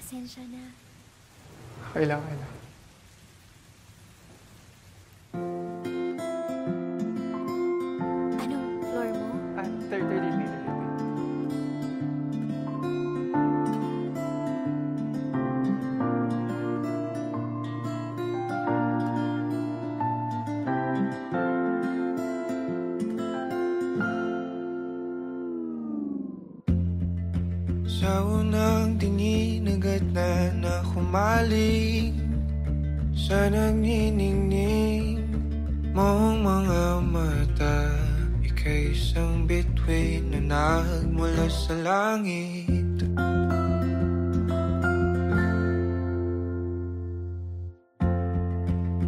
Pasensya na. Okay lang, okay lang. Anong floor mo? 30 meter. Sa unang tingin agad na humaling sa nagniningning mong mga mata. Ika'y isang bituin na nagmula sa langit.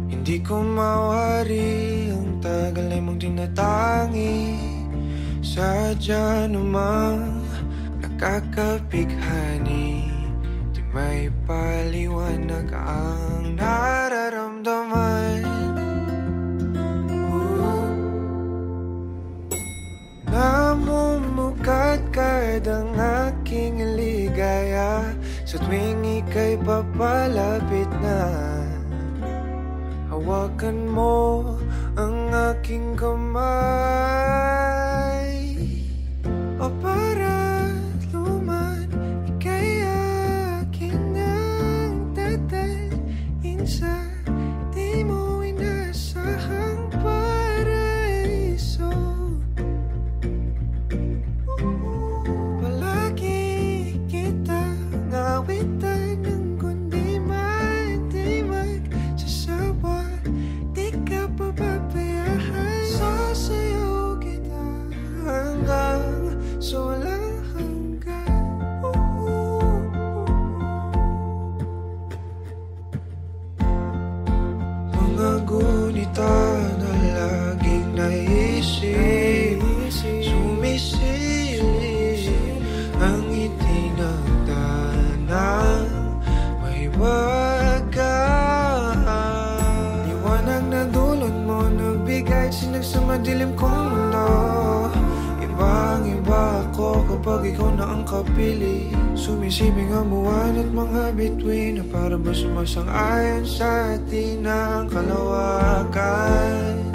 Hindi ko mawari ang tagal ay mong tinatangi. Sadya namang nakakapighani, di may paliwanag ang nararamdaman. Namumukadkad ang aking ligaya sa tuwing ika'y papalapit na. Hawakan mo ang aking kamay, o para luman, ika'y akin ang dadalhin sa di mo inasahang paraiso. Palagi kitang awitan ng kundi man di magsasawa. Di ka pababayaan, sasayaw kita hanggang sa walang hanggan. Mga gunita na laging naisip, sumisilip ang itinagdanang mahiwagaan. Liwanag na dulot mo, nagbigay sinag sa madilim kong mundo. Ibang-iba ako kapag ikaw na ang kapili. Sumisibing ang buwan at mga bituin na para ba sumasang-ayon sa atin ang kalawakan.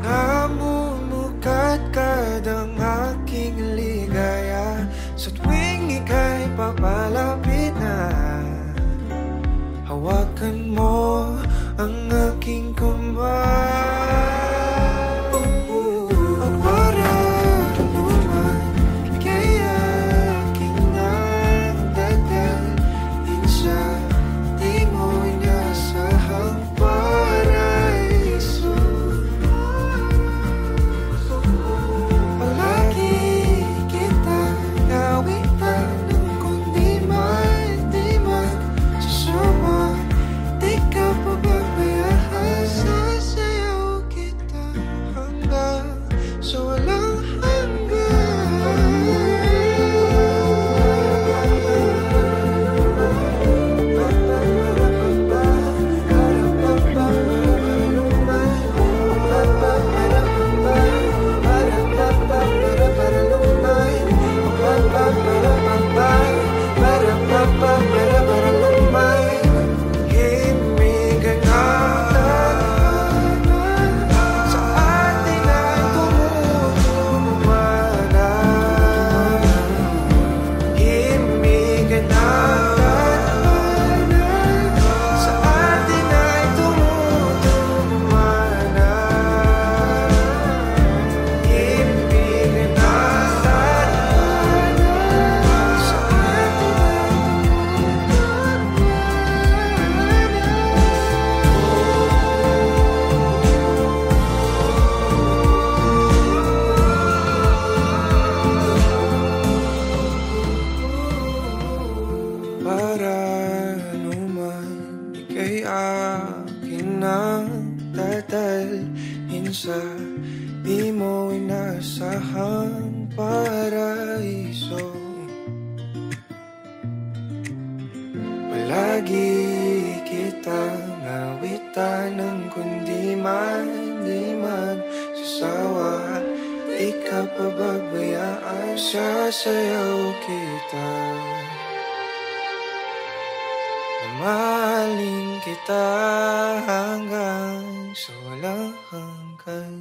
Namumukadkad ang aking ligaya sa tuwing ika'y papalapit na. Hawakan mo ang aking kamay. Sa di mo inasahang paraiso. Palagi kitang awitan ng kundi man di man sasawa. Di di ka pababayaan. Sasayaw kita, mahalin kita hanggang sa walang hanggan.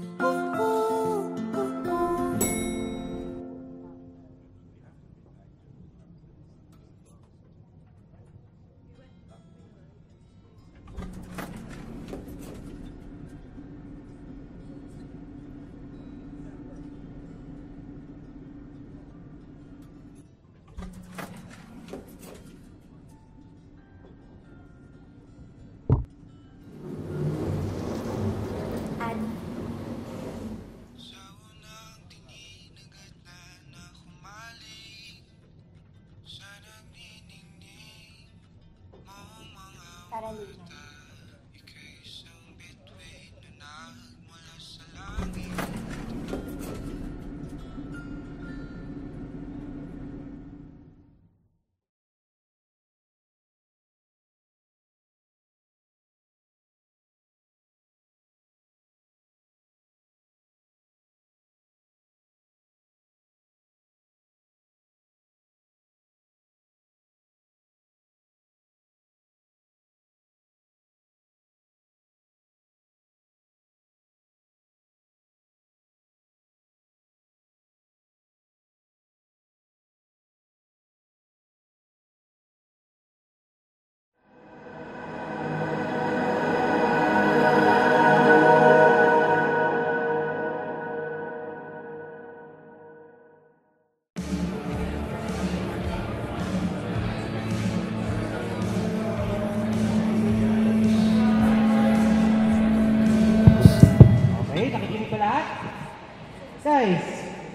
Guys,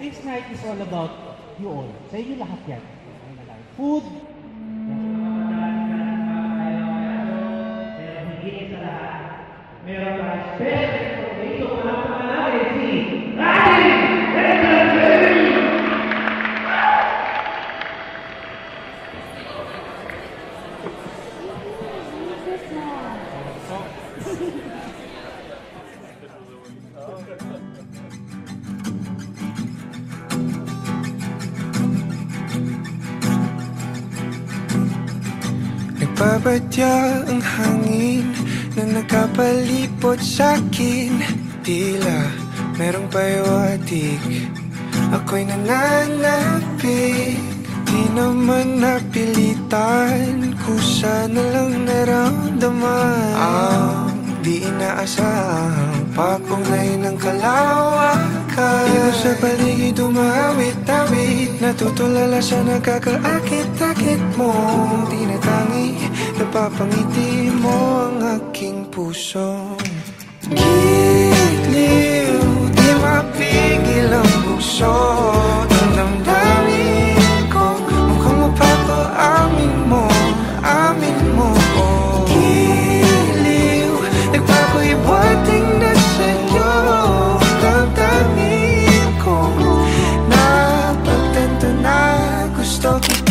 this night is all about you all. Sa inyo lahat yan. Food. Meron pa special dito para pangalawin si Ryan! Nagpapatya ang hangin na nakapalipot sa'kin. Tila merong payawatig, ako'y nananapig. Di naman napilitan, kusa na lang naramdaman ang di inaasahang papunay ng kalawakan. Ino sa paligid umawit-awit, natutulala sa nakakaakit-akit mong tinatangi. Napapangiti mo ang aking puso. Giliw, di mapigil ang bukso ng damdamin ko. Mukhang mapapaamin mo, amin mo. Giliw, nagpapahiwating na sa'yo damdamin ko. Napagtanto na gusto kita.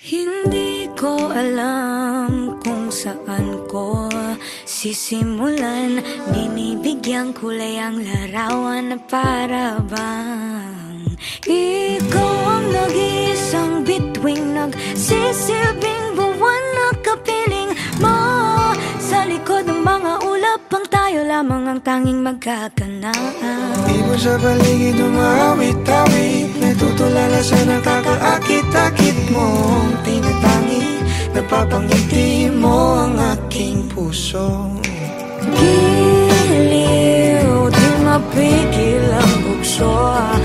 Hindi ko alam kung saan ko sisimulan. Binibigyan kulay ang larawan na para bang ikaw ang nag-iisang bituing, nagsisilbing buwan na kapiling mo. Sa likod ng mga ulap ang tayo lamang ang tanging magkakanaan. Ibon sa paligid umawit-awit, natutulala sa nakakaakit-akit mong tinatangi. Napapangiti mo ang aking puso. Giliw, di mapigil ang bukso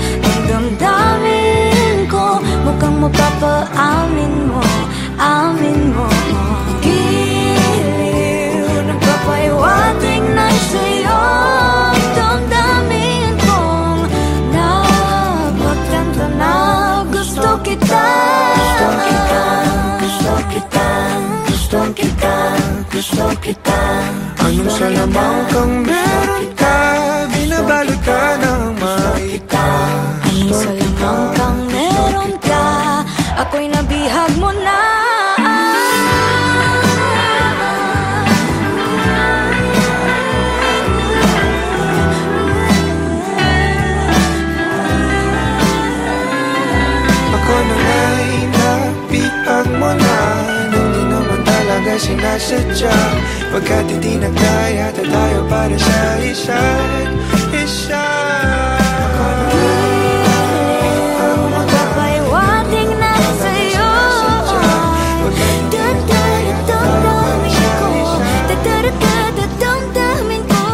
ng damdamin ko. Mukhang mapapaamin mo, amin mo. Giliw, nagpapahiwatig na sa'yo damdamin kong napagtanto na gusto kita. Gusto kita, gusto kita, gusto kita. Anong salamang kang meron ka, binabalot ka ng maita. Anong salamang kang meron ka, ako'y nabihag mo na. sinasadya. Pagkat hindi na kaya tayo para sa isa't isa. Magpapahiwatig na sa'yo. Damdamin ko.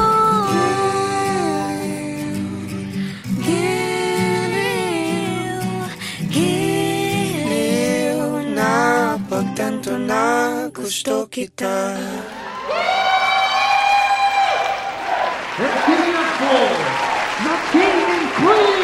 Giliw Na pagtanto na gusto kita. Let's give it up for the King and Queen!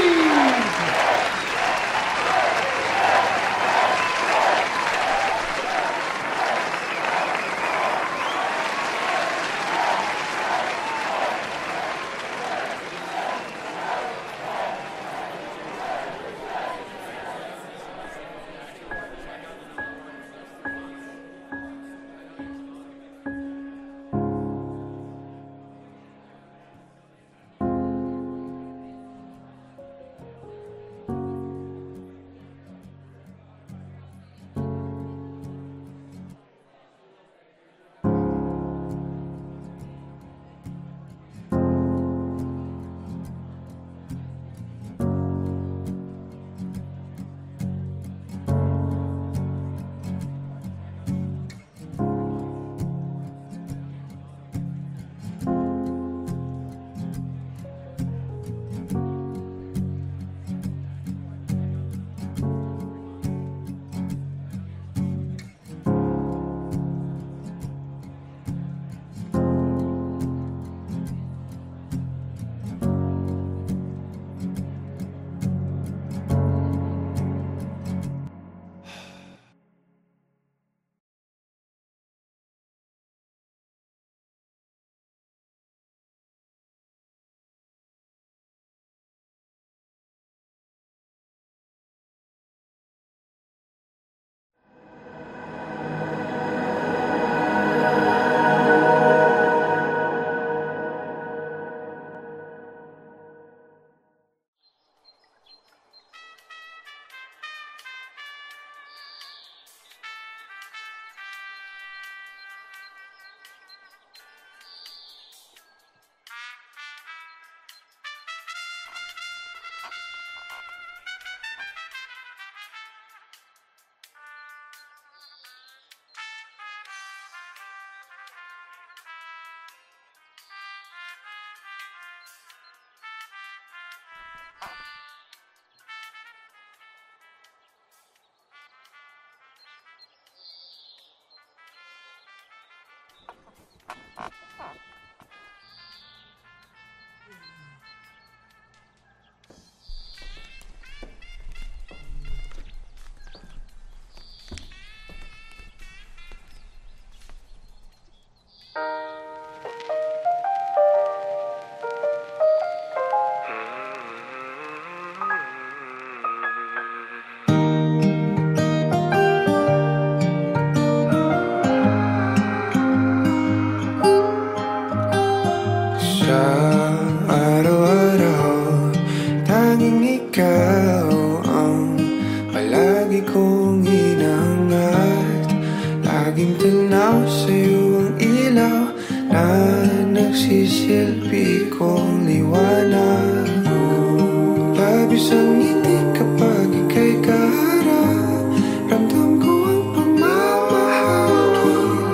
nagsisilbi kong liwanag. Labis ang ngiti kapag ika'y kaharap. Ramdam ko ang pagmamahal,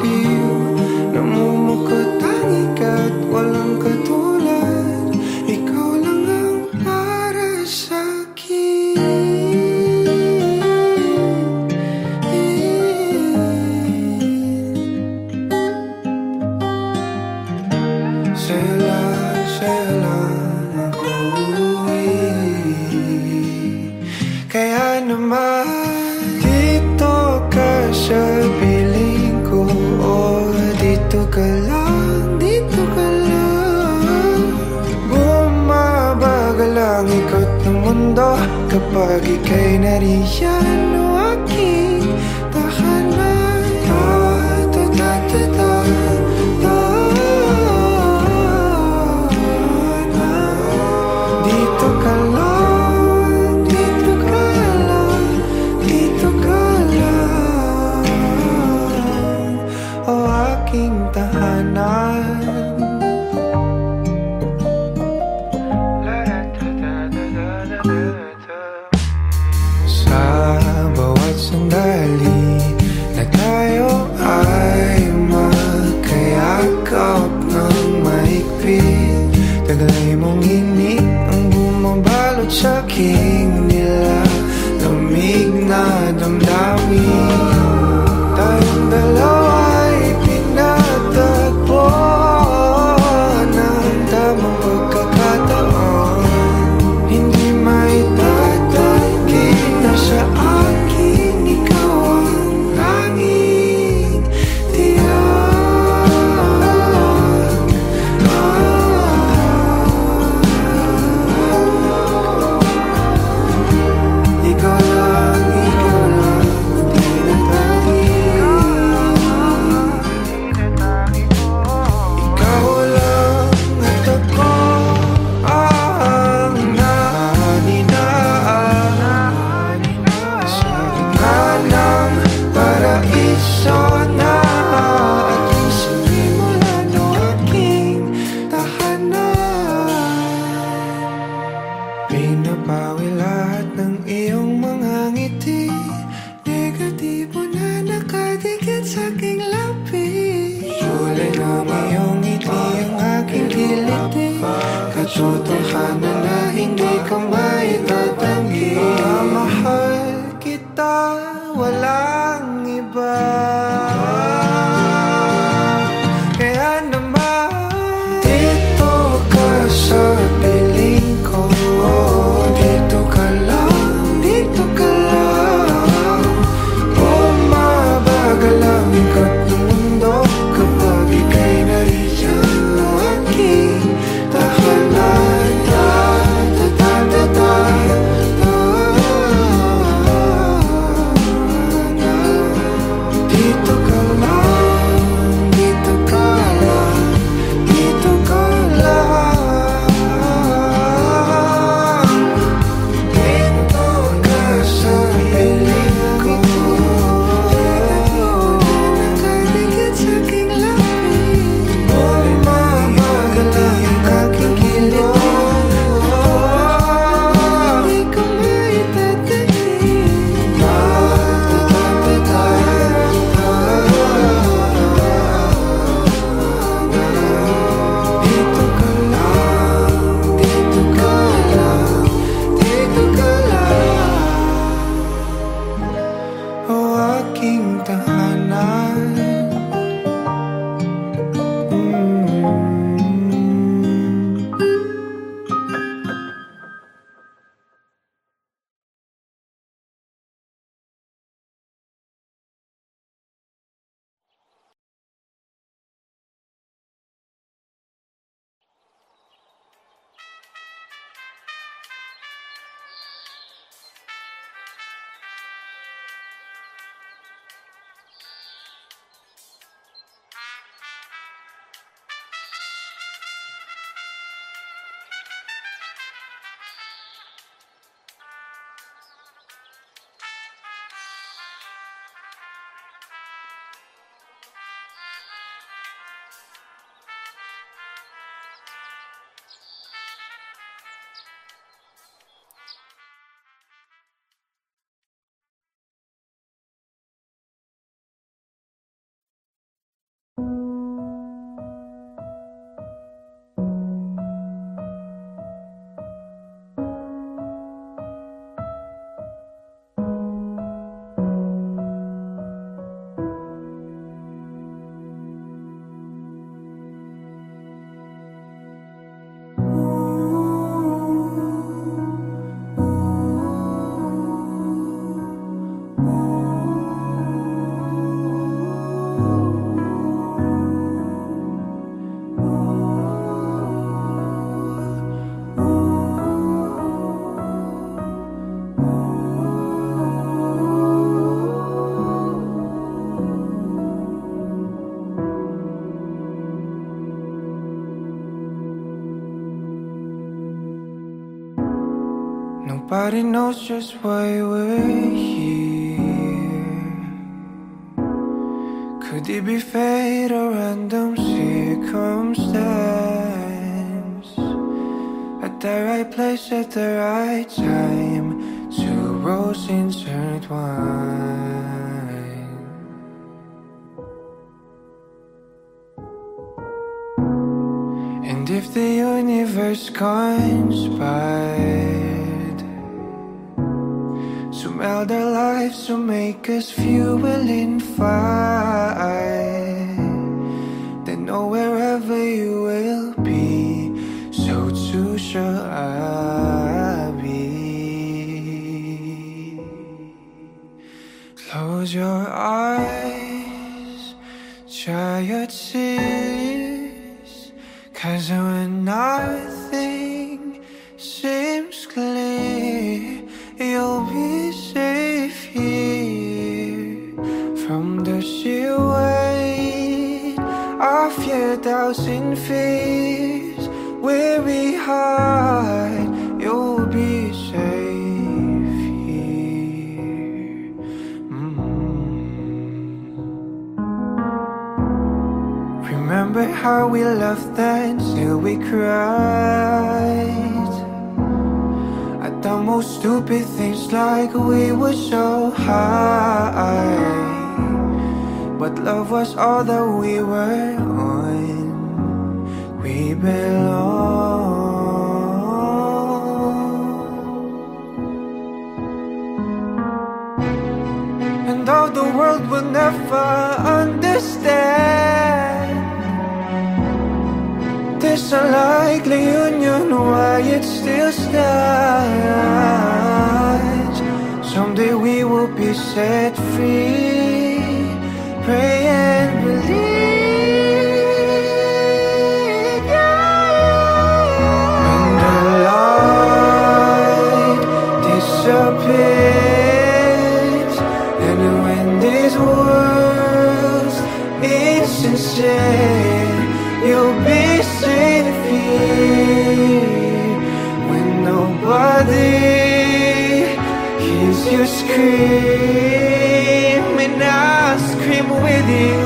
giliw. Namumukot tangi ka't walang katulad. Ikaw lang ang para sa'kin. Sa'yo lang ako kaya naman dito ka sa piling ko. Oh, dito ka lang, dito ka lang. Bumabagal ang ikot ng mundo kapag ika'y nariyan o aking tahanan. Dito ka lang, dito ka lang, dito ka lang. Oh, namin. Tayong dalawa'y pinatagpo ng tamang pagkakataon. Hindi maitatanggi na sa akin ikaw ang tanging tiyak. Ikaw lang, ikaw lang at ako ang naninaan sa gitna ng paraiso na aking sinimulan o aking tahanan. Pinapawi lahat ng iyong mga ngiti, negatibo na nakadikit sa aking labi. Kulay ng iyong ngiti ang aking kiliti, katotohanan na hindi ka maitatanggi. Mahal kita, walang iba. Kaya naman dito ka sa piling ko. Dito ka lang, dito ka lang. Bumabagal ang ikot ng mundo kapag ika'y nariyan o aking tahanan. Dito ka lang, dito ka lang, dito ka lang. Dito ka sa piling ko. Nakadikit sa aking labi. Bumabagal ang aking kilid. Hindi ko maitatanggi. Dito ka lang, dito ka lang, dito ka lang. O aking tahanan. Nobody knows just why we're here. Could it be fate or random circumstance? At the right place at the right time, two roads intertwine. And if the universe conspired to meld our lives to make us fuel and fire. Then know wherever you will be, so too shall I be. Close your eyes, dry your tears, 'cause when nothing seems clear, you'll be safe here from the sheer weight of your doubts and fears. Weary heart, you'll be safe here. Remember how we laughed until we cried at the most stupid things, like we were so high. But love was all that we were on. We belong. And though the world will never understand this unlikely union, why it still stands. Someday we will be set free. Pray and believe, yeah. When the light disappears, and when this world's insincere, you'll be safe here. When nobody hears you scream, and I'll scream with you,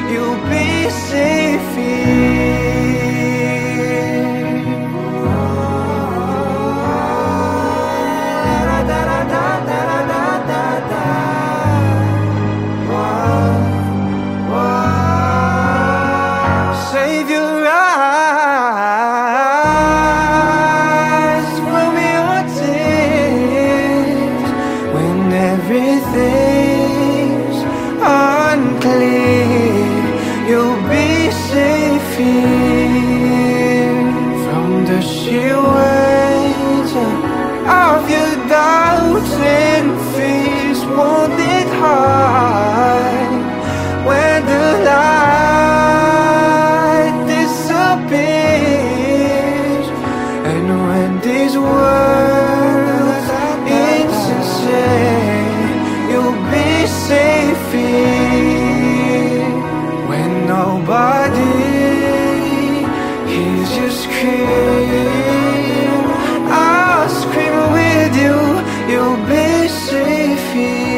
you'll be safe here. Save your eyes from your tears when everything's unclear. You'll be safe here from the sheer weight of your doubts and fears. Won't it hide when the light disappears, and when this world's insincere, you'll be safe here. When nobody hears you scream, I'll scream with you, you'll be safe here.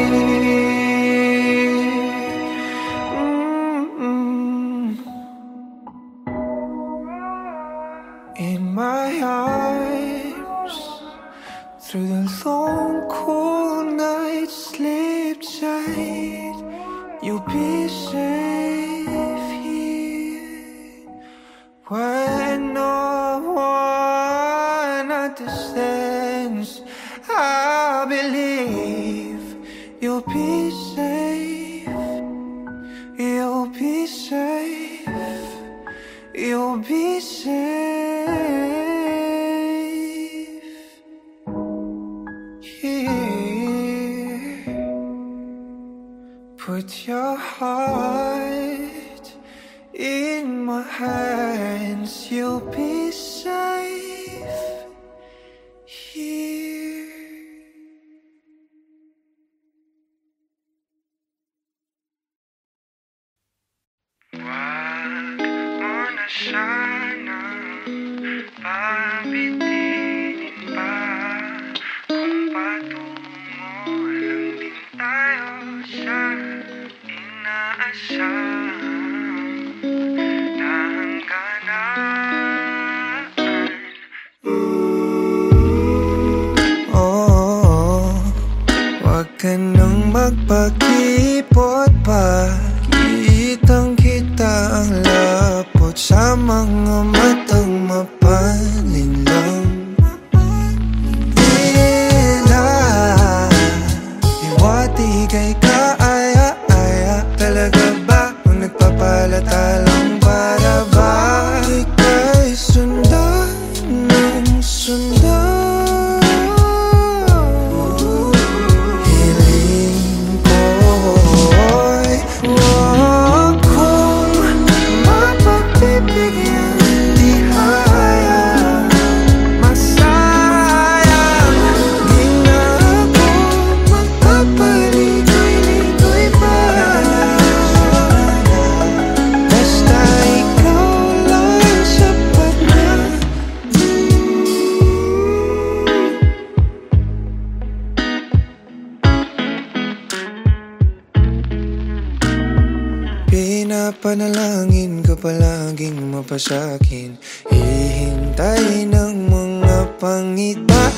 In my arms, through the long cool night, sleep tight, you'll be safe here. When no one understands, I believe you'll be safe. You'll be safe. You'll be safe here. Put your heart in my hands. You'll be safe here. Wag mo na sanang pabitinin pa, kung patungo lang din tayo sa inaasahang hangganan. Oh, wag ka nang magpakipot pa. Kitang-kita ang lapot sa mga matang mapalinlang. Tila pinapanalangin ka palaging mapasakin. Hihintay ng mga pangitain.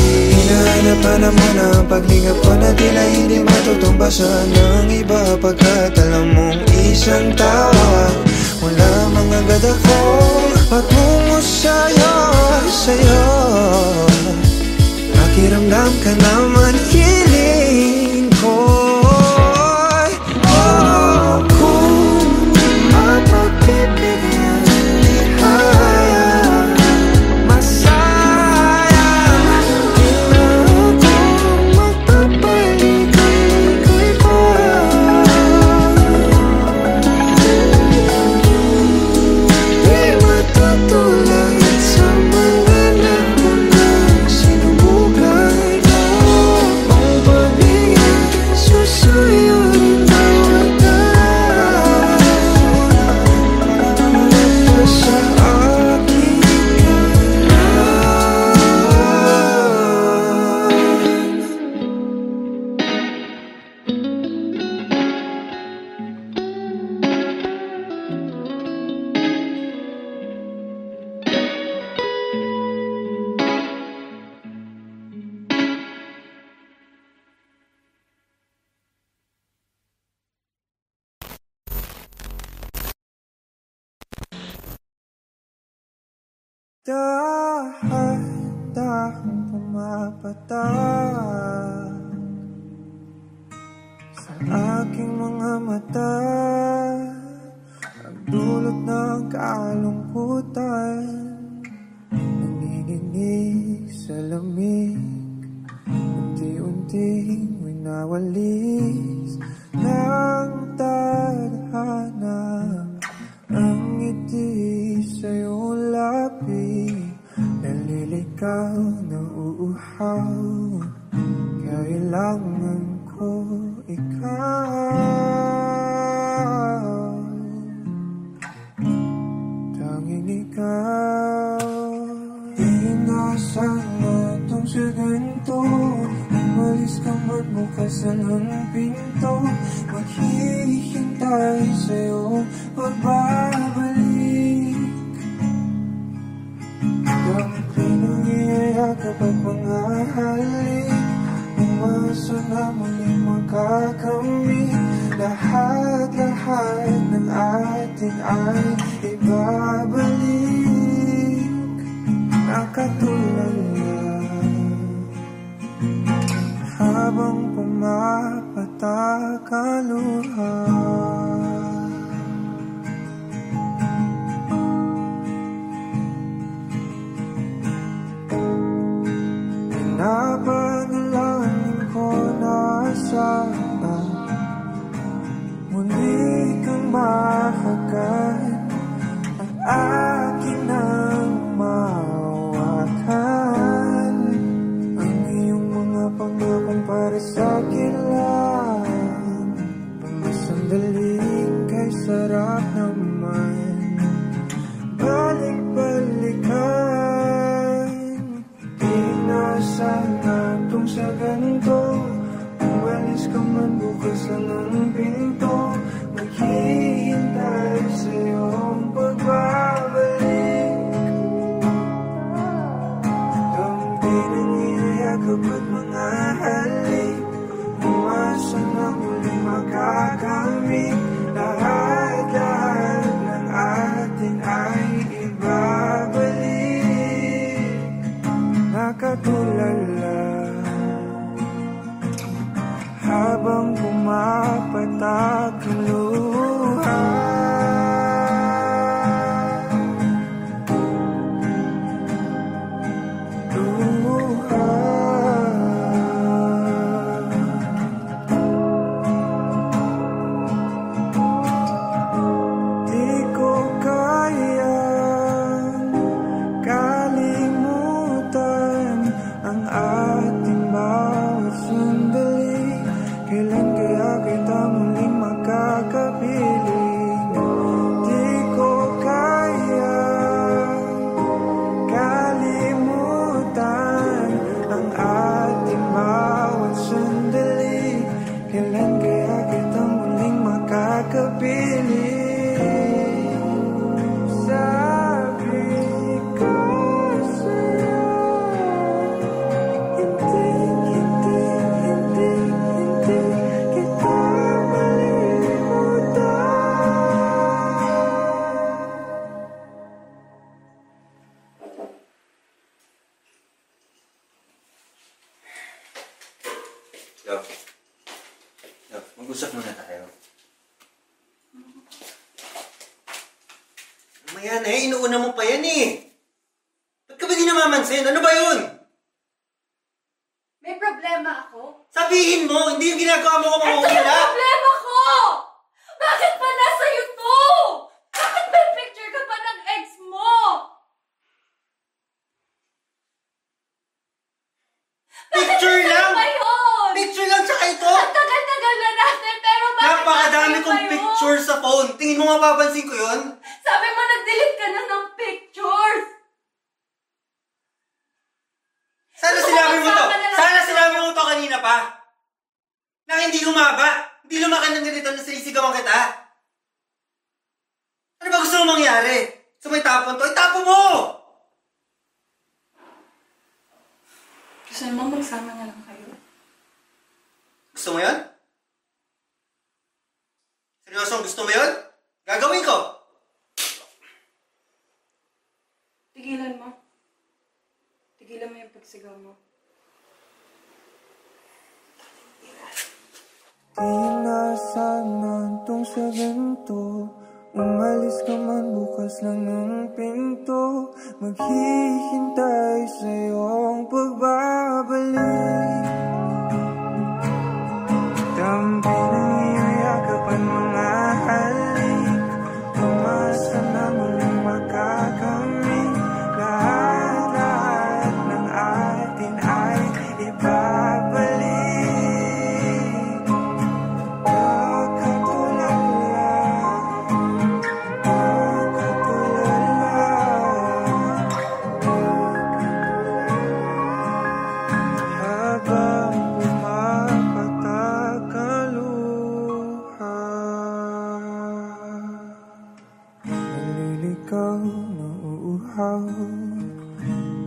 Hinahanap-hanap mo na ang paglingap ko na tila hindi matutumbasan ng iba. Pagkat alam mong isang tawag mula mga gada ko patungo sa'yo, sa'yo. Pakiramdam ka naman hiling ko. Dahan-dahang pumapatak sa aking mga mata, ang dulot ng kalungkutan, nanginginig sa lamig, unti-unting winawalis ng tadhana. Ang ngiti sa'yo lapi, naliligaw na uuhaw. Kailangan ko ikaw, tanging ikaw. Inasan mo itong sa ganito, umalis ka man bukas ng pinto. Maghihintay sa'yo pagbabalik. Dami pinag-iayakap at mga halik, umasa na muli makakamit. Lahat-lahat ng atin ay ibabalik. Nakatulala habang pumapatak ang luha. Napanalangin ko na sana muli kang mahagan at akin ang mahawakan. Ang iyong mga pangakong para sa'kin lang, mga sandaling kay sarap naman balik-balikan. Sana itong sa ganito, umalis ka man bukas ng pinto. Maghihintay sa'yo ang pagbabalik. Dampi ng iyayakap at mga halik, umasa na muli makakamit. Lahat-lahat ng atin ay ibabalik. Nakatulala habang pumapatak ang luha. Di ko kayang kalimutan ang ating bawat sandali. Kailan kaya kita muling makaka Yan eh, inuuna mo pa yan eh. Ba't ka ba di namamansin? Ano ba yun? May problema ako? Sabihin mo, hindi yung ginagawa mo ko Ito yung mamuhula. problema ko! Bakit pa nasa to? Bakit may picture ka pa ng ex mo? Picture lang! Ba yun? Picture lang tsaka ito! Ang tagal-tagal na natin, pero bakit Napakadami nasa kong iba yun? picture sa phone. Tingin mo mapapansin ko yun? Sabi mo nag-delete ka na ng pictures! Sana Gusto sinabi mo to! magsama na lang Sana tayo. sinabi mo to kanina pa! Na hindi lumaba! Hindi lumaki ng ganito na sinisigawan kita! Ano ba gusto mo mangyari? Gusto mo itapon to? Itapon mo! Gusto mo magsama na lang kayo? Gusto mo yun? Seryosong gusto mo yun? Gagawin ko! Tigilan mo. Tigilan mo yung pagsigaw mo. Di na sana tong sa ganito. Umalis ka man bukas lang ng pinto. Maghihintay sa iyong pagbabalik. Dampi ng iyong yakapan mga halik. Umasa na muling makakamit. Lahat ng atin ay ibabalik.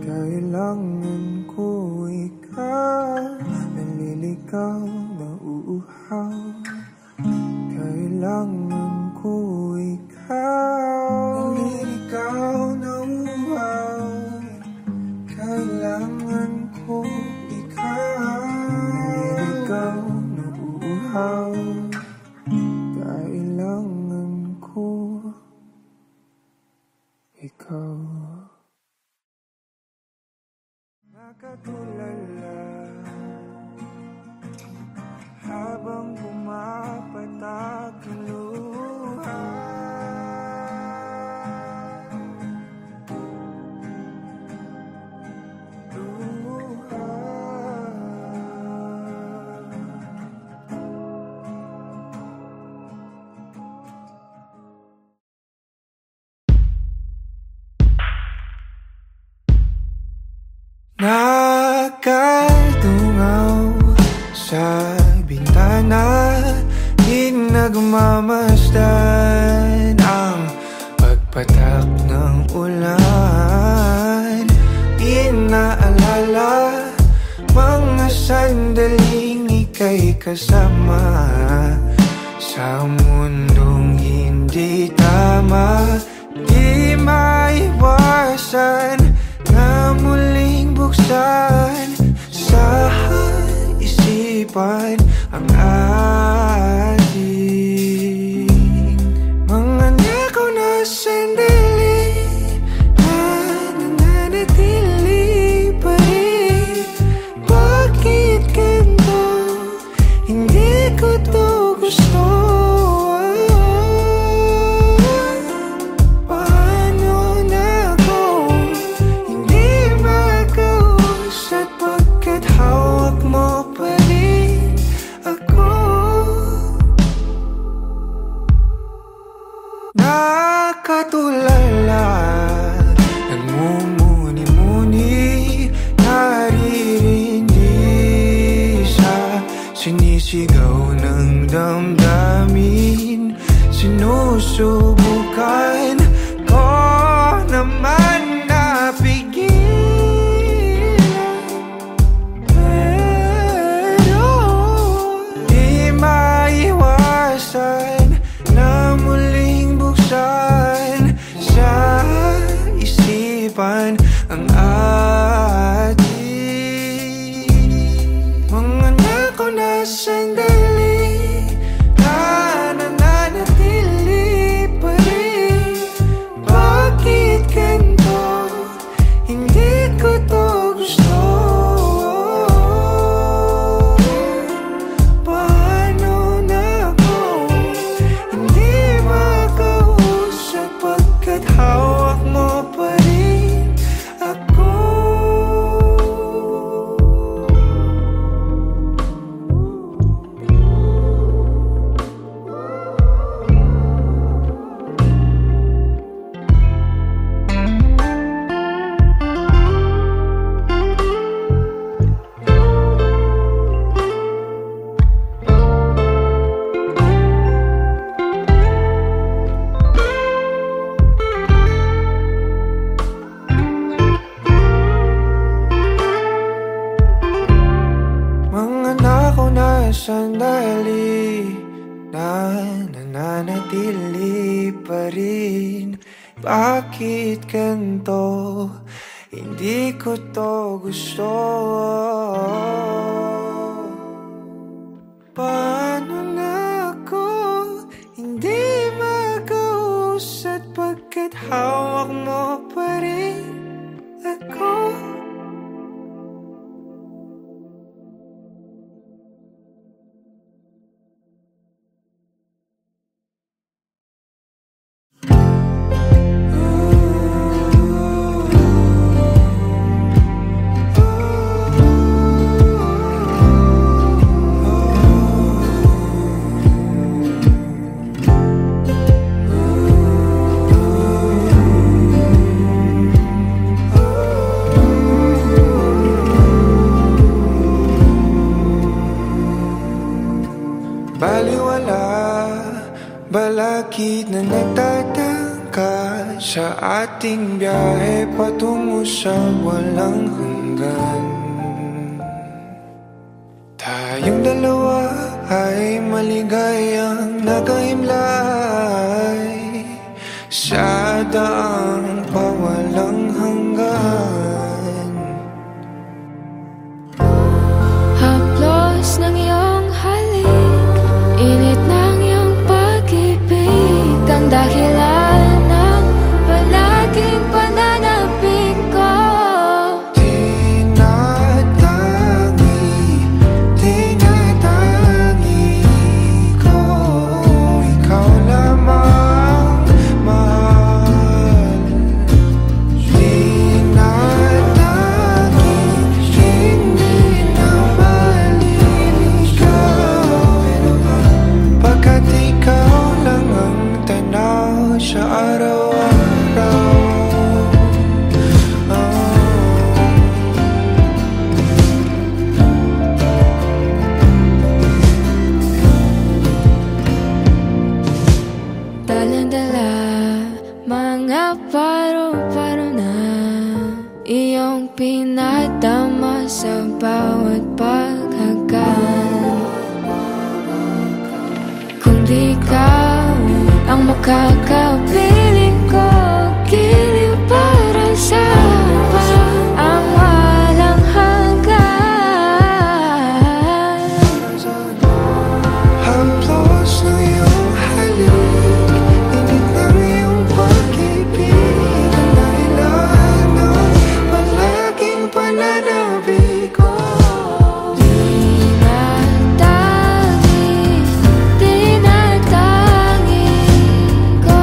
Kailangan ko ikaw. Naliligaw na uuhaw. Kailangan ko ikaw. Naliligaw na uuhaw. Kailangan ko ikaw. Naliligaw na uuhaw. Kailangan ko ikaw. Nakatulala habang pumapatak ang luha. Nakatungaw sa bintana, di nagmamasdan ang pagpatak ng ulan. Di naalala mga sandaling ika'y kasama sa mundong hindi tama. Di maiwasan na muling buksan sa isipan ang ating mga nakaw na sandali na nananatili pa rin. Bakit ganito? Hindi ko to gusto. Nakatulala, nagmumuni-muni, naririndi sa sinisigaw ng damdamin. Sinusubukan ko naman na pigilan, pero di maiwasan na muling buksan sa isipan ang ating mga nakaw na sandali na nananatili pa rin. nananatili pa rin. Bakit ganito? Hindi ko to gusto. Paano na ako hindi mag-uusad pagkat hawak mo pa rin ako? Baliwala, balakid na nagtatangka sa ating biyahe patungo sa walang hanggan. Tayong dalawa ay maligayang nagahimlay sa daang pawalang hanggan. Haplos ng iyong halik, init ng iyong pag-ibig, ang dahilan ng palaging pananabik ko. Tinatangi ko, ikaw lamang mahal. Tinatangi, hindi na maliligaw, pagkat ikaw lang ang tanaw sa araw-araw. Dala-dala, mga paro-paro na iyong pinadama sa bawat paghagan. Kung di ka ang makakapiling ko, giliw para sa ang walang hanggan. Haplos ng iyong halik, init ng iyong pag-ibig, ang dahilan ng palaging pananabik ko. Tinatangi ko,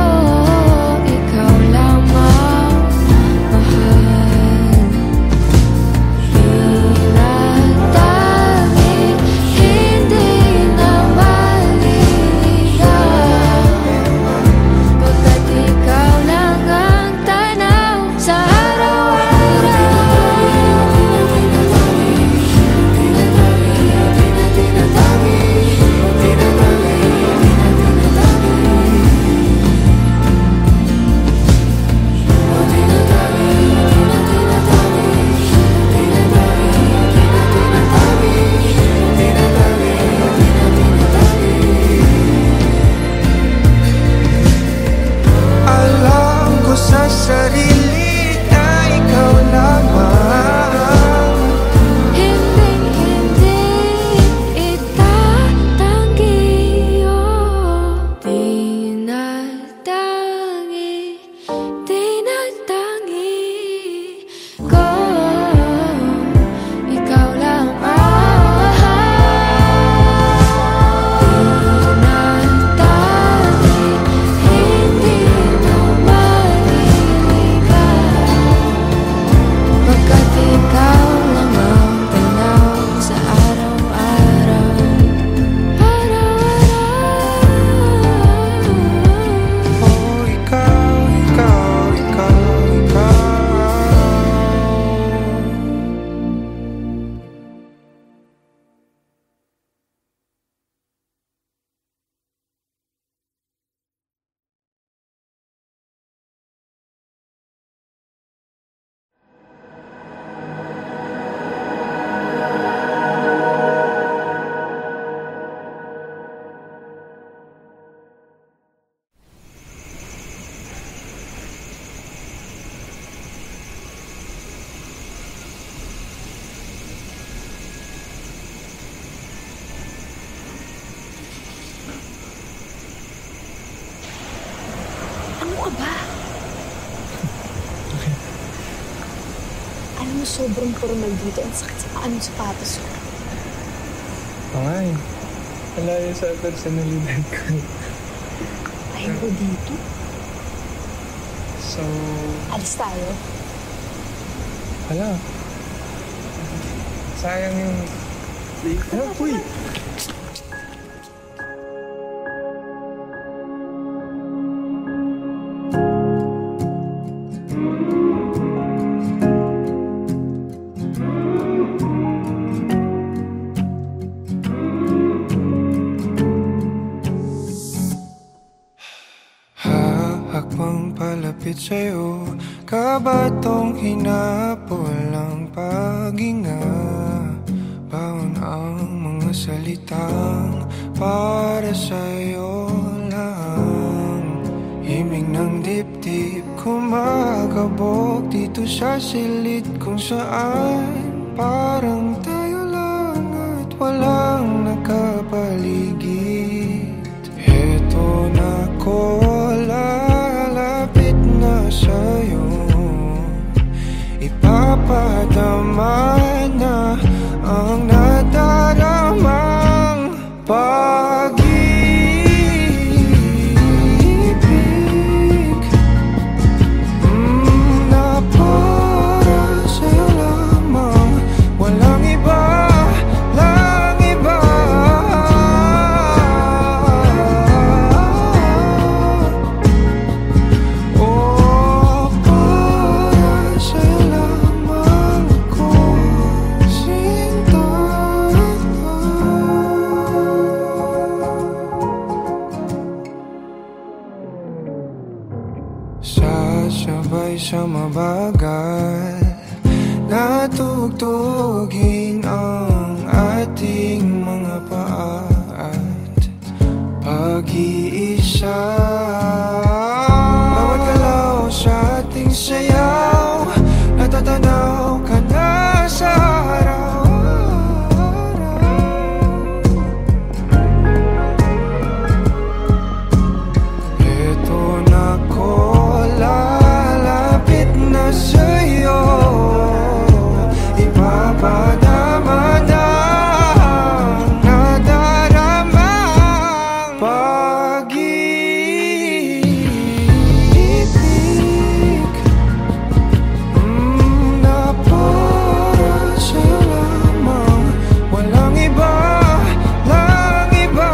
mo sobrang formal dito. Ang sakit sa paa ng sapatos ko. Ay, wala yung sa personalidad ko. Ayaw ko dito. So, Alis tayo. wala. Sayang yung... Ano, uy! Hakbang palapit sa'yo, kabatong hinapol ang paghinga. Baon ang mga salitang para sa'yo lang. Himig ng dibdib kumakabog dito sa silid kung saan parang tayo lang at walang nakapaligid. Heto na ko, lalapit na sa'yo. Ipapadama na ang nadaramang pag-ibig na para sa'yo lamang. Walang iba, lang iba. Oh, para sa'yo lamang ako sinta. Sasabay sa mabagal na tugtugin ang ating mga paa at pag-iisa. Bawat galaw sa ating sayaw, natatanaw ka na sa araw-araw. Eto na ko, lalapit na sa'yo. Ipapadama na ang nadaramang pag-ibig na para sa'yo lamang. Walang iba, lang iba.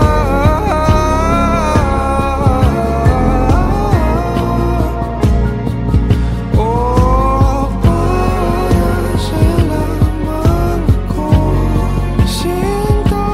Oh, para sa'yo lamang ako sinta.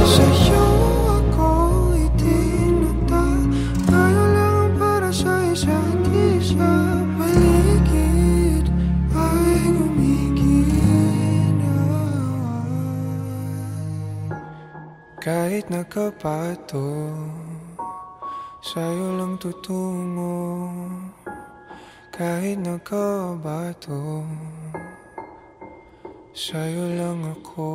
Sa'yo ako itinata, tayo lang para sa isa't isa. Paligid ay gumigina. Kahit nakapato, sa'yo lang tutungo. Kahit nakabato, sa'yo lang ako.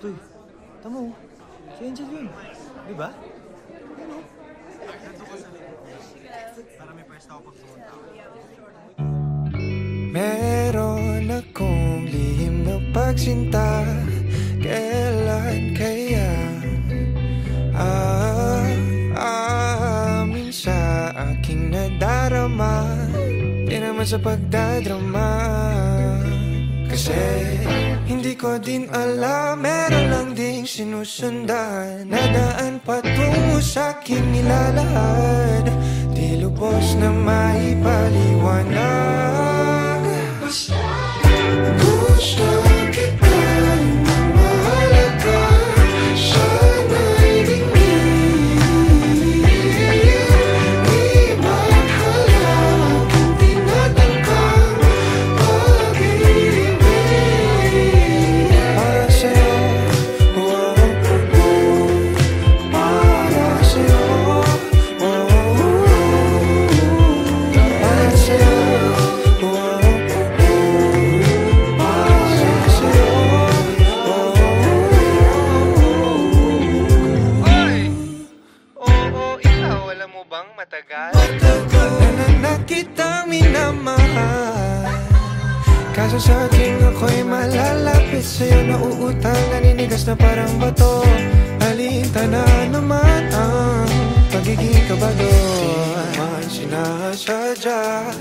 gusto eh. Tamo, si Angel yun. Di ba? Meron akong lihim na pagsinta. Kailan kaya aamin sa aking nadarama? Di naman sa pagdadrama, kasi hindi ko din alam. Meron lang ding sinusundan, nadaan patungo sa aking nilalahad. Di lubos na maipaliwanag. Gusto kita na mahalaga, sana'y dingin. Di maghala kung tinatangkang pag-ibig. Para sa'yo, oh, oh, para sa'yo, oh, para sa'yo, oh. Matagal na kitang minamahal, kaso sa ating ako'y malalapit sa'yo. Nauutang, naninigas na parang bato. Alinta na naman ang pagiging kabado. Man sinasadya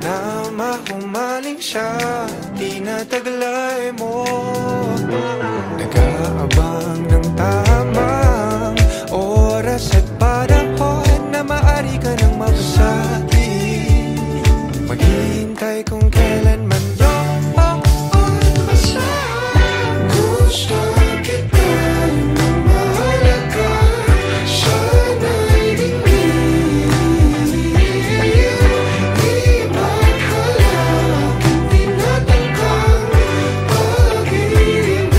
na mahumaling siya, di nataglay mo. Nag-aabang ng tamang oras at panahon na maaari ka nang mabasabi. Maghihintay kung kailan man yun basa. Gusto kita na mahalaga, sana'y dingin. Di maghala kung tinatangkang pag-ibig.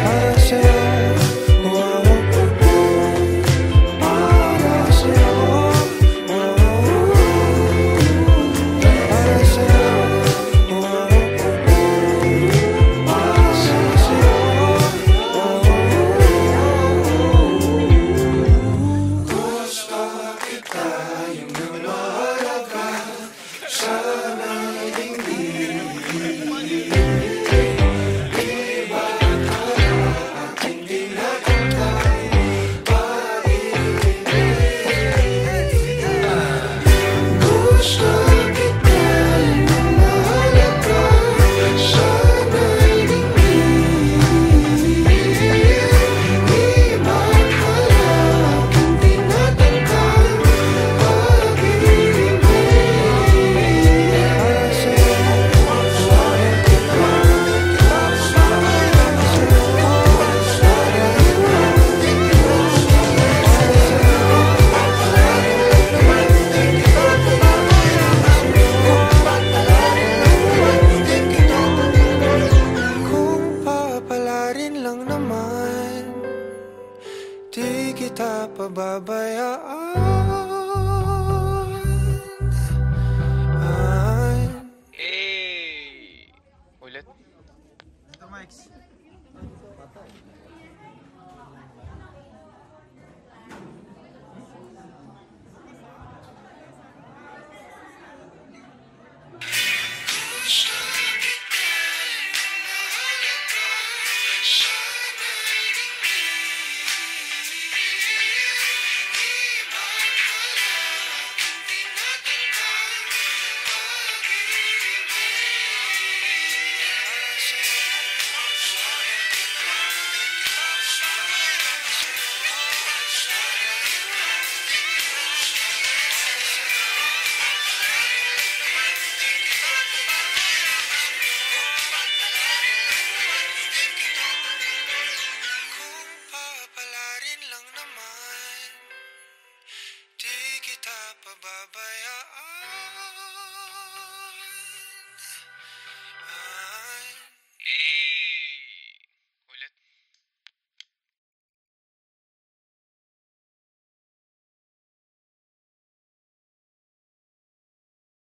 Para sa'yo, oh, para sa'yo, oh, para sa'yo, oh, para sa'yo, gusto kita yung mahalaga, sana'y dingin. Di maghala aking tinatangkang gusto kita na mahalaga, sana'y dingin. Di maghala kung tinatangkang pag-ibig. Para sa'yo, kung papalarin lang naman, di kita pababayaan. Ulit. Ito, Mike's. Kung papalarin lang naman, di kita pababayaan.